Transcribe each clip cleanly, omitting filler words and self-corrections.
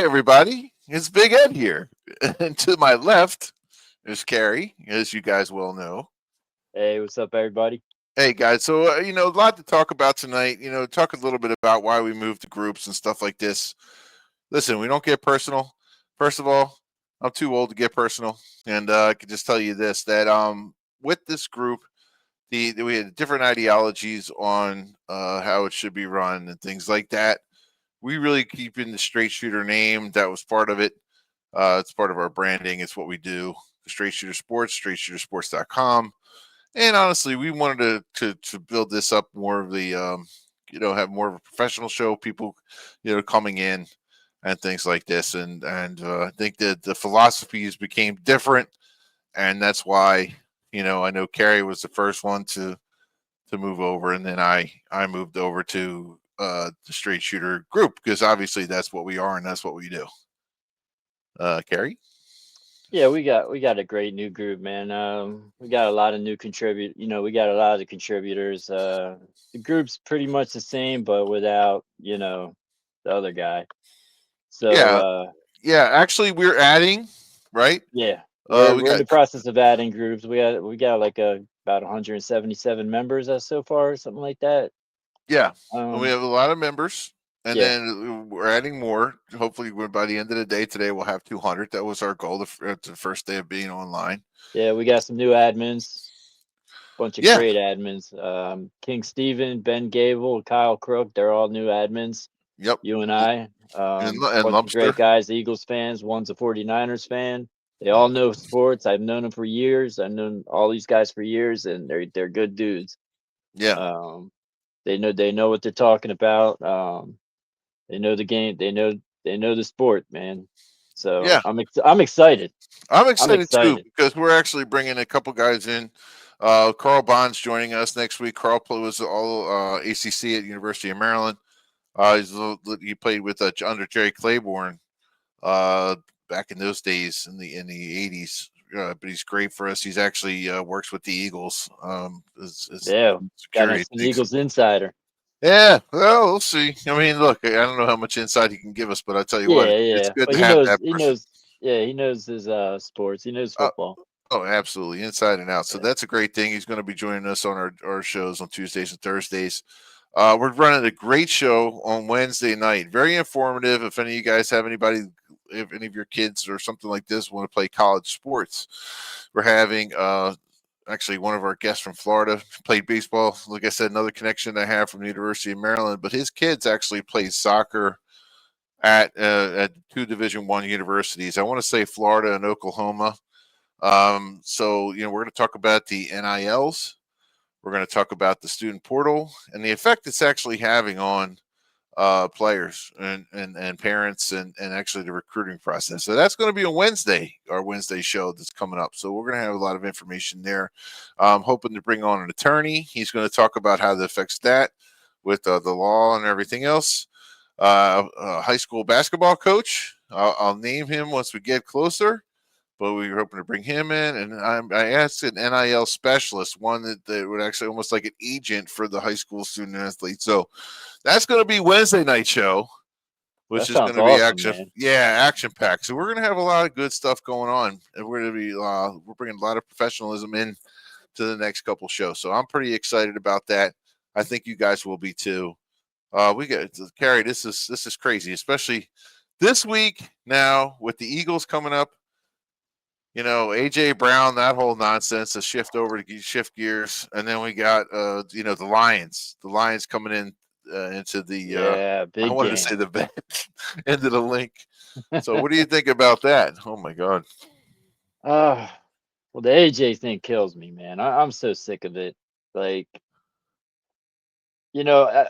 everybody. It's Big Ed here. And to my left is Carey, as you guys well know. Hey, what's up, everybody? Hey, guys. So, a lot to talk about tonight. Talk a little bit about why we moved to groups and stuff like this. Listen, we don't get personal. First of all, I'm too old to get personal. And I can just tell you this that with this group, we had different ideologies on how it should be run and things like that. We really keep in the straight shooter name. That was part of it. It's part of our branding. It's what we do. Straight Shooter Sports, straightshootersports.com. And honestly, we wanted to build this up more of the, have more of a professional show, people, coming in and things like this. And I think that the philosophies became different. And that's why, I know Carrie was the first one to move over. And then I moved over to the Straight Shooter group because obviously that's what we are and that's what we do. Carrie? Yeah, we got a great new group, man. We got a lot of new contribute. We got a lot of the contributors. The group's pretty much the same, but without the other guy. So Yeah, yeah. Actually, we're adding, right? yeah, we're We we're in got the process of adding groups. We got like about 177 members so far, something like that. yeah, and we Um, have a lot of members, and yeah, then we're adding more. Hopefully, by the end of the day today, we'll have 200. That was our goal at the first day of being online. yeah, we got some new admins. Bunch of Yeah, great admins. King Steven, Ben Gable, Kyle Crook, they're all new admins. yep, You and I, and bunch of Lumster. great guys, Eagles fans, one's a 49ers fan. They all know sports. I've known them for years. I've known all these guys for years, and they're good dudes. Yeah, Um, they know what they're talking about. They know the game. They know the sport, man. So yeah. I'm excited. I'm I'm excited too excited. because we're actually bringing a couple guys in. Carl Bond's joining us next week. Carl was all ACC at University of Maryland. He played with under Jerry Claiborne uh, back in those days in the 80s. But he's great for us. He's actually works with the Eagles as Yeah, got security us an things. Eagles insider. Yeah, well, we'll see. I mean, look, I don't know how much insight he can give us, but I tell you what, Yeah, it's yeah. good But to he have knows that he person. knows yeah, he knows his sports. He knows Uh, football. oh, absolutely, inside and out. So Yeah. that's a great thing. He's going to be joining us on our shows on Tuesdays and Thursdays. We're running a great show on Wednesday night. Very informative. If any of you guys have if any of your kids or something like this want to play college sports, we're having actually one of our guests from Florida played baseball. Like I said, another connection I have from the University of Maryland, but his kids actually played soccer at two Division I universities. I want to say Florida and Oklahoma. So we're going to talk about the NILs. We're going to talk about the student portal and the effect it's actually having on players and parents and actually the recruiting process. So that's going to be a Wednesday, our Wednesday show that's coming up. So we're going to have a lot of information there. Hoping to bring on an attorney. He's going to talk about how that affects that with the law and everything else. A high school basketball coach. I'll name him once we get closer, but we were hoping to bring him in. And I asked an NIL specialist, one that would actually almost like an agent for the high school student athlete. So that's going to be Wednesday night show, That which is going sounds to be awesome, action. man. Yeah, action packed. So we're going to have a lot of good stuff going on, and we're going to be we're bringing a lot of professionalism in to the next couple shows. So I'm pretty excited about that. I think you guys will be too. We got Carrie. This is crazy, especially this week now with the Eagles coming up. AJ Brown, that whole nonsense, to shift over to shift gears, and then we got the Lions. The Lions coming in into the Yeah, I big wanted to game. say the bench into the link. So what do you think about that? Oh my God. uh well, the AJ thing kills me, man. I'm so sick of it. Like, you know, I,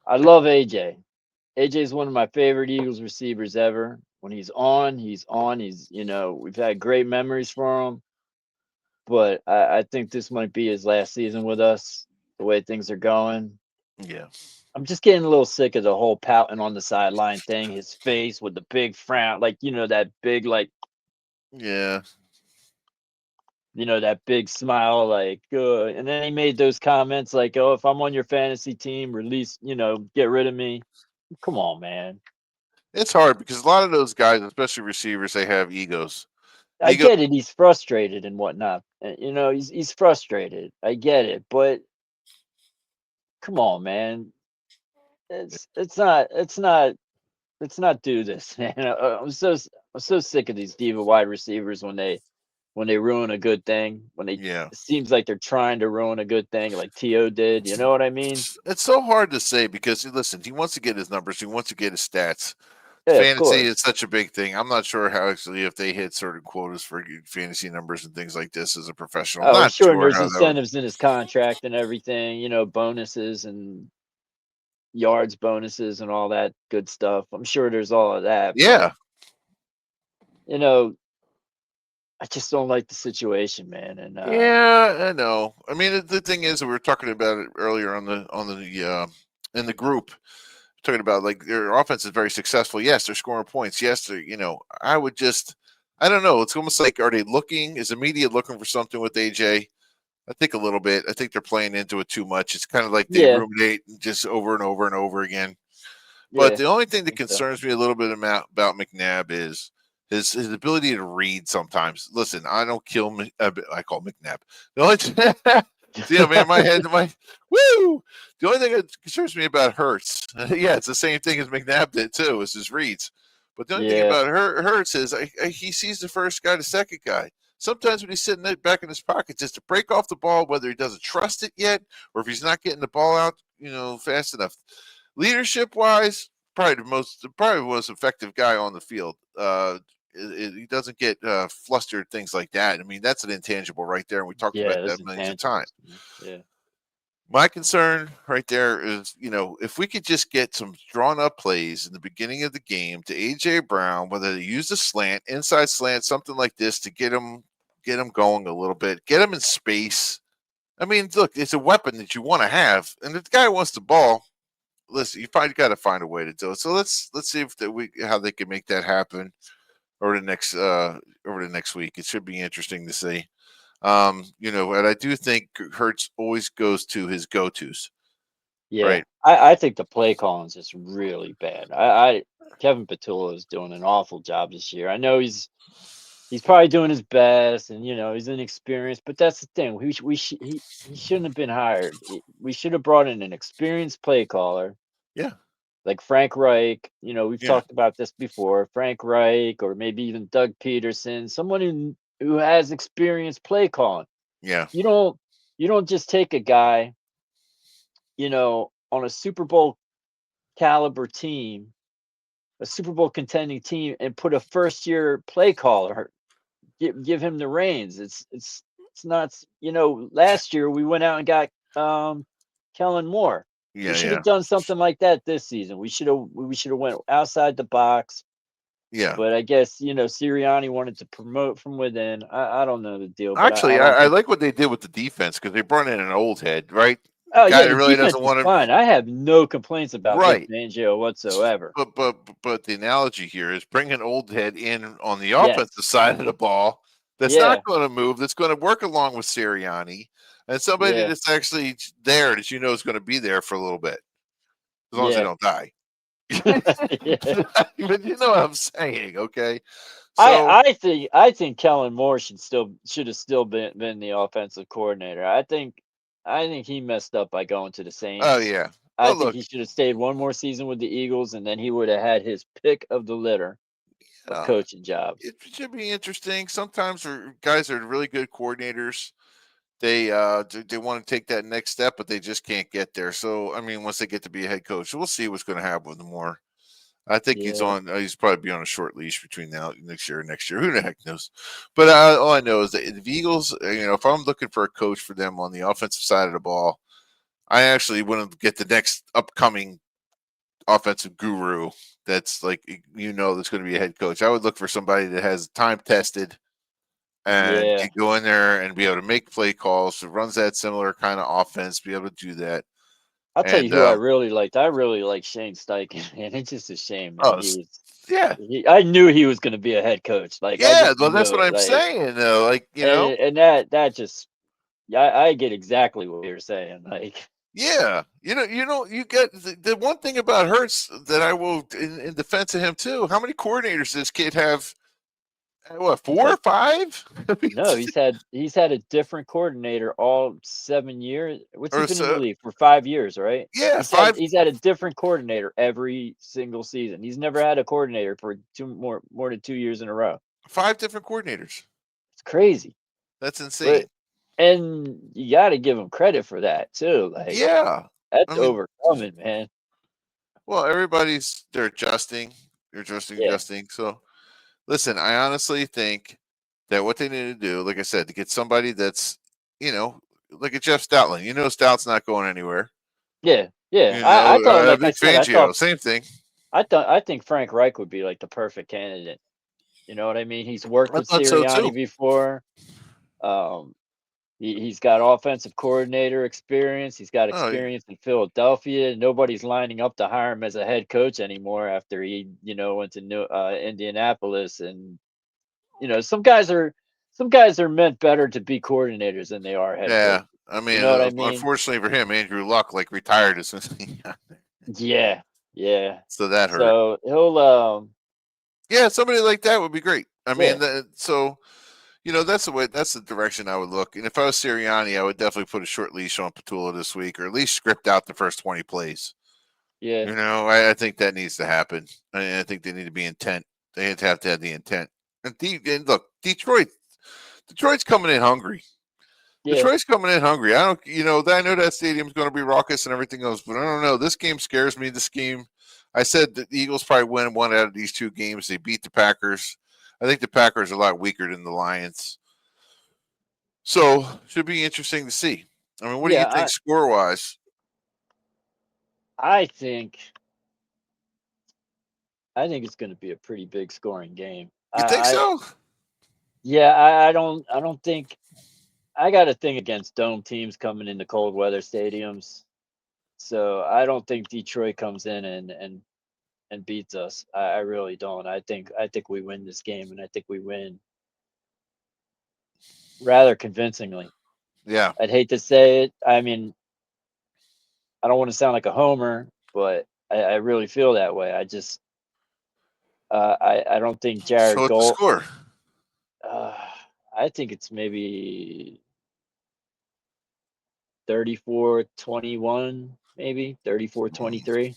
I love AJ. AJ is one of my favorite Eagles receivers ever. When he's on, he's on. We've had great memories for him. But I think this might be his last season with us, the way things are going. Yeah. I'm just getting a little sick of the whole pouting on the sideline thing. His face with the big frown, like that big, like Yeah. that big smile, like. And then he made those comments like, "Oh, if I'm on your fantasy team, release, get rid of me." Come on, man. It's hard because a lot of those guys, especially receivers, they have egos. I Ego. get it. He's frustrated and whatnot. He's frustrated. I get it, but come on, man. Let's not do this, man. I'm so sick of these diva wide receivers when they ruin a good thing. When they Yeah. It seems like they're trying to ruin a good thing, like To did. You know what I mean? It's so hard to say because listen, he wants to get his numbers, he wants to get his stats. Yeah, of Fantasy is course. such a big thing. I'm not sure how actually if they hit certain quotas for fantasy numbers and things like this as a professional. I'm Oh, I'm not sure, and sure there's how that would. incentives in his contract and everything. Bonuses and yards bonuses and all that good stuff. I'm sure there's all of that, but Yeah, you know, I just don't like the situation, man. And yeah, I know. I mean, the thing is, we were talking about it earlier on the in the group, talking about like their offense is very successful. Yes, they're scoring points. Yes, they're I would just I don't know. It's almost like are they looking? Is the media looking for something with AJ? I think a little bit. I think they're playing into it too much. It's kind of like they yeah, ruminate just over and over and over again. But yeah, the only I thing that think so. concerns me a little bit about McNabb is his ability to read sometimes. Listen, I don't kill I call McNabb. The only see, man, in my head, woo. The only thing that concerns me about Hurts, yeah, it's the same thing as McNabb did too, is his reads. But the only thing Yeah, about Hurts is he sees the first guy, the second guy. Sometimes when he's sitting back in his pocket, just to break off the ball, whether he doesn't trust it yet or if he's not getting the ball out, fast enough. Leadership wise, probably the most effective guy on the field. He doesn't get flustered, things like that. I mean, that's an intangible right there, and we talked about yeah, those that millions of times. intangibles, man. Yeah, My concern right there is, if we could just get some drawn up plays in the beginning of the game to AJ Brown, whether they use a slant, inside slant, something like this to get him going a little bit, get him in space. I mean, look, it's a weapon that you want to have, and if the guy wants the ball, listen, you probably got to find a way to do it. So let's see if we how they can make that happen over the next week. It should be interesting to see. And I do think Hertz always goes to his go tos, yeah. right? I think the play calling is just really bad. I Kevin Patullo is doing an awful job this year. I know he's probably doing his best, and he's inexperienced. But that's the thing. He shouldn't have been hired. We should have brought in an experienced play caller Yeah, like Frank Reich. We've yeah, talked about this before. Frank Reich, or maybe even Doug Peterson, someone who has experience play calling. yeah, You don't you don't just take a guy, on a Super Bowl caliber team, a Super Bowl contending team, and put a first year play caller, give him the reins. It's nuts. Last year we went out and got Kellen Moore. We yeah, should yeah, have done something like that this season. We should have went outside the box. yeah. But I guess Sirianni wanted to promote from within. I don't know the deal, but I Actually, don't I think. like what they did with the defense because they brought in an old head, right? A Oh guy yeah, that the really defense doesn't is want to, fine. I have no complaints about Vic right? Fangio whatsoever. But the analogy here is bring an old head in on the offensive Yes. side of the ball that's not Yeah. going to move, that's going to work along with Sirianni, and somebody Yeah. that's actually there that is going to be there for a little bit, as long as they Yeah. don't die. Yeah. But you know what I'm saying, okay? I So, I think Kellen Moore should have still been the offensive coordinator. I think he messed up by going to the oh Saints. yeah. I Well, think look, he should have stayed one more season with the Eagles, and then he would have had his pick of the litter of uh, coaching jobs. it should be interesting. Sometimes guys are really good coordinators. They want to take that next step, but they just can't get there. So, I mean, once they get to be a head coach, we'll see what's going to happen with them more. I think Yeah. he's probably be on a short leash between now next year and next year. Who the heck knows? But all I know is that the Eagles, if I'm looking for a coach for them on the offensive side of the ball, I actually want to get the next upcoming offensive guru that's like that's going to be a head coach. I would look for somebody that has time tested and Yeah. can go in there and be able to make play calls. Who runs that similar kind of offense, be able to do that. I'll tell you And who I really liked. I really like Shane Steichen, man. It's just a shame, man. oh yeah, I knew he was going to be a head coach. Like I yeah. just Well, that's knew what it. I'm Like, saying though. Like and that just, yeah, I get exactly what you're saying. Like, Yeah, you get the one thing about Hurts that I will in defense of him too. How many coordinators does this kid have? What, He's 4 or had 5? I mean, no, he's had a different coordinator all 7 years. What's he or been in the so. league for 5 years, right? Yeah, He's had 5 he's had a different coordinator every single season. He's never had a coordinator for two more than 2 years in a row. 5 different coordinators. It's crazy. That's But insane. and you gotta give him credit for that too. Like Yeah, that's I mean, overcoming, man. well, they're adjusting, Yeah. adjusting. So listen, I honestly think that what they need to do, like I said, to get somebody that's, you know, like a Jeff Stoutland. Stout's not going anywhere. Yeah. Yeah. I thought, like I Vic said, I thought Fangio, same thing. I think Frank Reich would be like the perfect candidate. You know what I mean? He's worked I with thought so too. Sirianni before. Um, he's got offensive coordinator experience. He's got Oh, experience in Philadelphia. Nobody's lining up to hire him as a head coach anymore after he, went to Indianapolis. And some guys are meant better to be coordinators than they are head yeah. coaches. I You mean, know what I mean? unfortunately for him, Andrew Luck like retired as soon as he got there, Yeah, yeah. so that hurt. So he'll, Yeah, somebody like that would be great. I mean, yeah, so that's the way. That's the direction I would look. And if I was Sirianni, I would definitely put a short leash on Petula this week, or at least script out the first 20 plays. yeah, I think that needs to happen. I think they need to be intent. They have to have the intent. And look, Detroit's coming in hungry. yeah, Detroit's coming in hungry. I don't, I know that stadium's going to be raucous and everything else, but I don't know. This game scares me. This game, I said that the Eagles probably win one out of these 2 games. They beat the Packers. I think the Packers are a lot weaker than the Lions. So should be interesting to see. I mean, what do you yeah. think I score wise? I think I think it's going to be a pretty big scoring game. You think so? Yeah, I don't think I got a thing against dome teams coming into cold weather stadiums. So I don't think Detroit comes in and beats us. I really don't. I think we win this game, and I think we win rather convincingly. Yeah. I'd hate to say it. I mean, I don't want to sound like a homer, but I really feel that way. I don't think So Jared what's the Gold. score? Uh, I think it's maybe 34-21, maybe 34-23.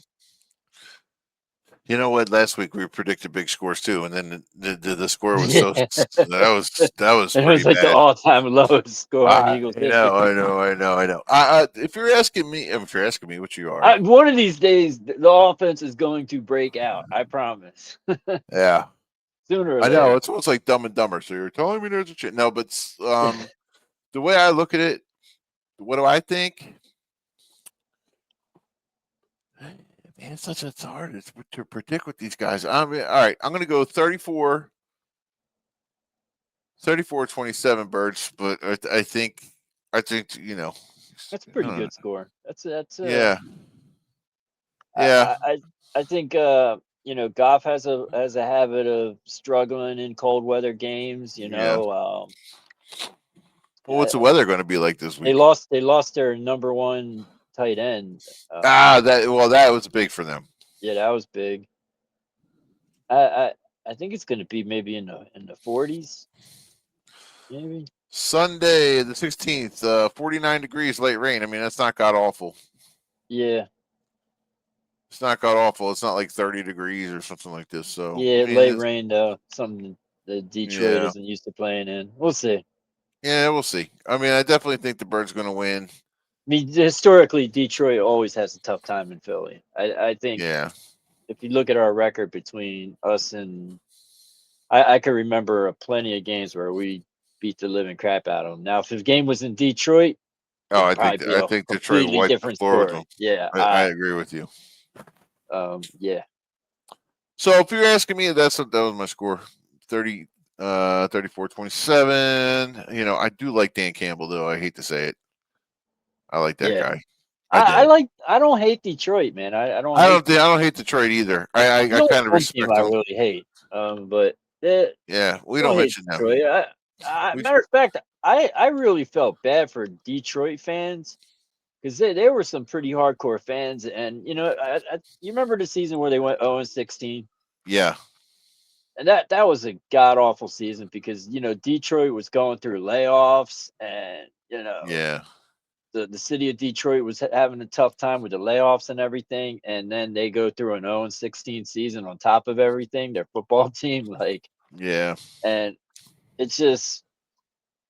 You know what? Last week we predicted big scores too, and then the score was Yeah. so that was It pretty was like the bad. all-time lowest score in Eagles history. I know. If you're asking me, which you are, One of these days, the offense is going to break out. I promise. yeah, Sooner or I know. later. It's almost like Dumb and Dumber. So you're telling me there's a chance? No, but the way I look at it, what do I think? Man, it's hard to predict with these guys. I mean, all right, I'm going to go 34-27 Birds, but I think That's a I pretty don't know. good score. Yeah, I yeah, I I I think Goff has a habit of struggling in cold weather games. yeah. Well, what's the Uh, weather going to be like this they week? lost they lost their number one tight end. That was big for them. Yeah, that was big. I I, I think it's going to be maybe in the 40s, maybe. Sunday the 16th, 49 degrees, late rain. I mean, that's not god awful. Yeah, It's not god awful. It's not like 30 degrees or something like this. So I yeah, mean, late rain though, something that Detroit yeah, isn't used to playing in. We'll see. yeah, we'll see. I mean, I definitely think the Birds going to win. I mean, historically, Detroit always has a tough time in Philly. I think Yeah. if you look at our record between us and I can remember plenty of games where we beat the living crap out of them. Now, if the game was in Detroit, Oh, it'd I probably think be I a think Detroit completely wiped the different floor with them. story. Yeah, I agree with you. yeah, So if you're asking me, that was my score. 30 34-27. I do like Dan Campbell though. I hate to say it. I like that yeah. guy. I I did. like. I don't hate Detroit, man. I don't hate I Detroit. don't hate Detroit either. I There's only kind of one team respect I them. really hate. But I Yeah, we don't don't hate mention them. Detroit. We Matter of fact, I really felt bad for Detroit fans because they were some pretty hardcore fans, and you remember the season where they went 0-16, Yeah. and that was a god awful season because Detroit was going through layoffs, and Yeah. the city of Detroit was having a tough time with the layoffs and everything, and then they go through an 0-16 season on top of everything, their football team, like, Yeah. and it's just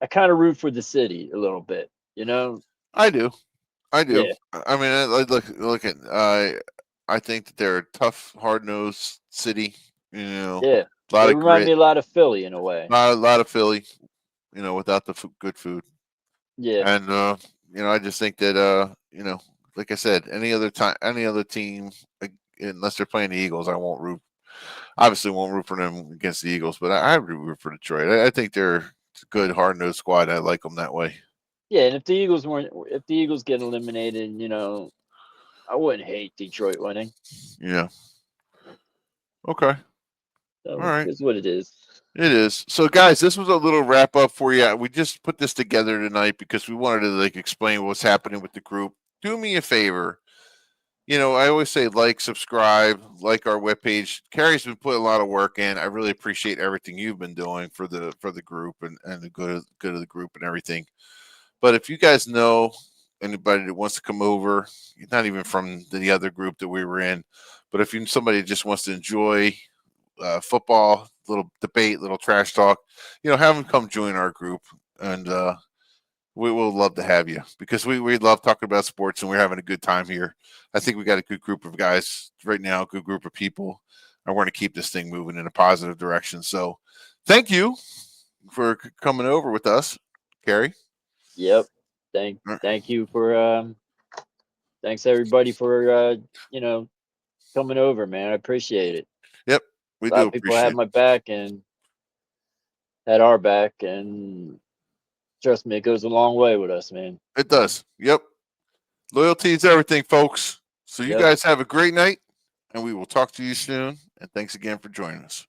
I kind of root for the city a little bit, I do. I do. Yeah, I mean, I look at. I think that they're a tough, hard nosed city. yeah. A lot They of remind grit, me a lot of Philly in a way. lot of Philly. Without the good food, Yeah, and I just think that like I said, any other team, unless they're playing the Eagles, I won't root. Obviously, won't root for them against the Eagles, but I root for Detroit. I think they're a good, hard nosed squad. I like them that way. yeah. And if the Eagles get eliminated, I wouldn't hate Detroit winning. Yeah. Okay. All So right. it's what it is. It is. So, guys, this was a little wrap up for you. We just put this together tonight because we wanted to explain what's happening with the group. Do me a favor. I always say like, subscribe, like our webpage. Carrie's been putting a lot of work in. I really appreciate everything you've been doing for the group and the good of the group and everything. But if you guys know anybody that wants to come over, not even from the other group that we were in, but if you somebody just wants to enjoy football, little debate, little trash talk, have them come join our group, and we will love to have you because we love talking about sports and we're having a good time here. I think we got a good group of guys right now, a good group of people, and we're going to keep this thing moving in a positive direction. So, thank you for coming over with us, Carrie. Yep. Thank you for thanks everybody for you know coming over, man. I appreciate it. Yep, we A lot do of people had appreciate it. my back and had our back, and trust me, it goes a long way with us, man. It does. Yep. Loyalty is everything, folks. So you Yep. guys have a great night, and we will talk to you soon. And thanks again for joining us.